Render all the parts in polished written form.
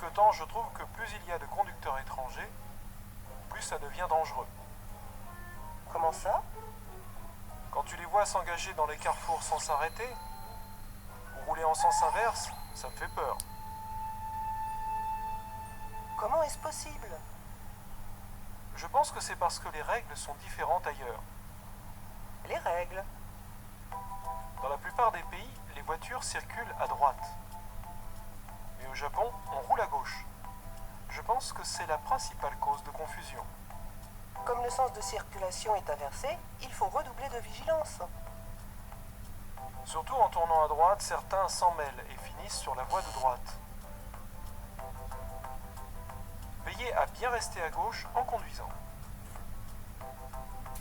quelque temps, je trouve que plus il y a de conducteurs étrangers, plus ça devient dangereux. Comment ça? Quand tu les vois s'engager dans les carrefours sans s'arrêter, ou rouler en sens inverse, ça me fait peur. Comment est-ce possible? Je pense que c'est parce que les règles sont différentes ailleurs. Les règles. Dans la plupart des pays, les voitures circulent à droite. Mais au Japon, on roule à gauche. Je pense que c'est la principale cause de confusion. Comme le sens de circulation est inversé, il faut redoubler de vigilance. Surtout en tournant à droite, certains s'en mêlent et finissent sur la voie de droite. Veillez à bien rester à gauche en conduisant.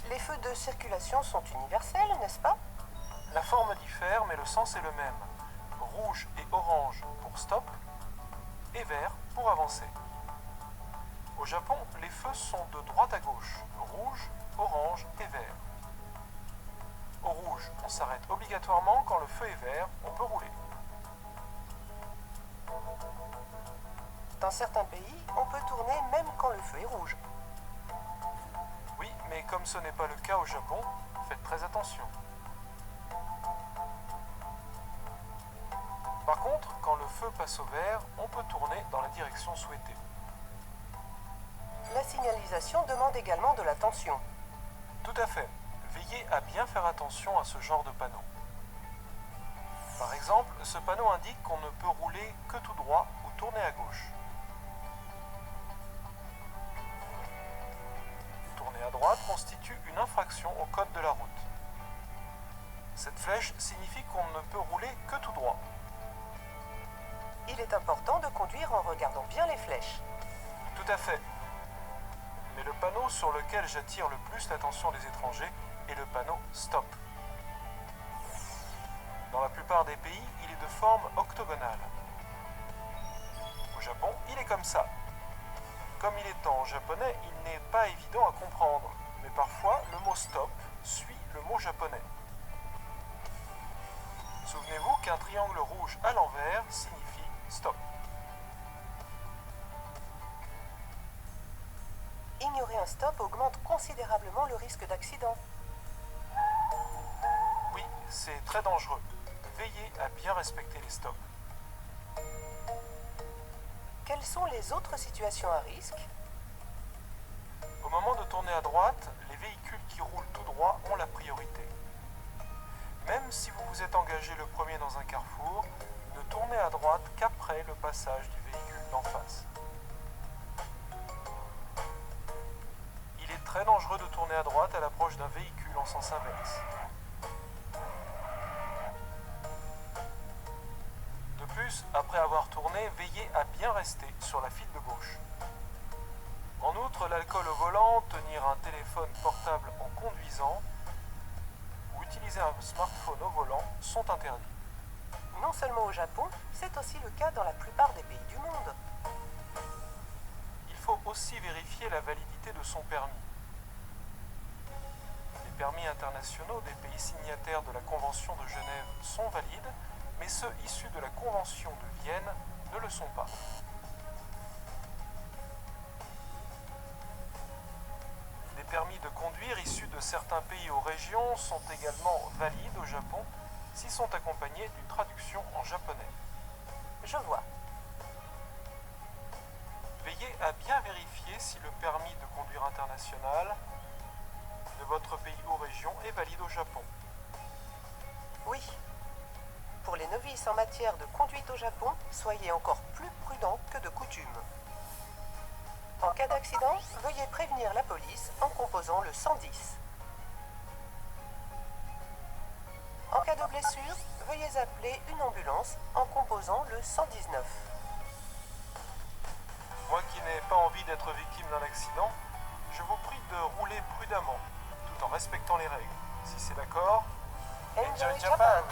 Les feux de circulation sont universels, n'est-ce pas? La forme diffère, mais le sens est le même. Rouge et orange pour stop et vert pour avancer. Au Japon, les feux sont de droite à gauche, rouge, orange et vert. Au rouge, on s'arrête obligatoirement. Quand le feu est vert, on peut rouler. Dans certains pays, on peut tourner même quand le feu est rouge. Oui, mais comme ce n'est pas le cas au Japon, faites très attention. Par contre, quand le feu passe au vert, on peut tourner dans la direction souhaitée. La signalisation demande également de l'attention. Tout à fait. Veillez à bien faire attention à ce genre de panneau. Par exemple, ce panneau indique qu'on ne peut rouler que tout droit ou tourner à gauche. Tourner à droite constitue une infraction au code de la route. Cette flèche signifie qu'on ne peut rouler que tout droit. Il est important de conduire en regardant bien les flèches. Tout à fait. Mais le panneau sur lequel j'attire le plus l'attention des étrangers est le panneau Stop. Dans la plupart des pays, il est de forme octogonale. Au Japon, il est comme ça. Comme il est en japonais, il n'est pas évident à comprendre, mais parfois le mot stop suit le mot japonais. Souvenez-vous qu'un triangle rouge à l'envers signifie stop. Ignorer un stop augmente considérablement le risque d'accident. Oui, c'est très dangereux. Veillez à bien respecter les stops. Quelles sont les autres situations à risque? Au moment de tourner à droite, les véhicules qui roulent tout droit ont la priorité. Même si vous vous êtes engagé le premier dans un carrefour, ne tournez à droite qu'après le passage du véhicule d'en face. Il est très dangereux de tourner à droite à l'approche d'un véhicule en sens inverse. De plus, après avoir tourné, veillez à bien rester sur la file de gauche. En outre, l'alcool au volant, tenir un téléphone portable en conduisant ou utiliser un smartphone au volant sont interdits. Non seulement au Japon, c'est aussi le cas dans la plupart des pays du monde. Il faut aussi vérifier la validité de son permis. Les permis internationaux des pays signataires de la Convention de Genève sont valides, mais ceux issus de la Convention de Vienne ne le sont pas. Les permis de conduire issus de certains pays ou régions sont également valides au Japon s'ils sont accompagnés d'une traduction en japonais. Je vois. Veillez à bien vérifier si le permis de conduire international de votre pays ou région est valide au Japon. Oui. Pour les novices en matière de conduite au Japon, soyez encore plus prudents que de coutume. En cas d'accident, veuillez prévenir la police en composant le 110. En cas de blessure, veuillez appeler une ambulance en composant le 119. Moi qui n'ai pas envie d'être victime d'un accident, je vous prie de rouler prudemment, tout en respectant les règles. Si c'est d'accord, Enjoy Japan!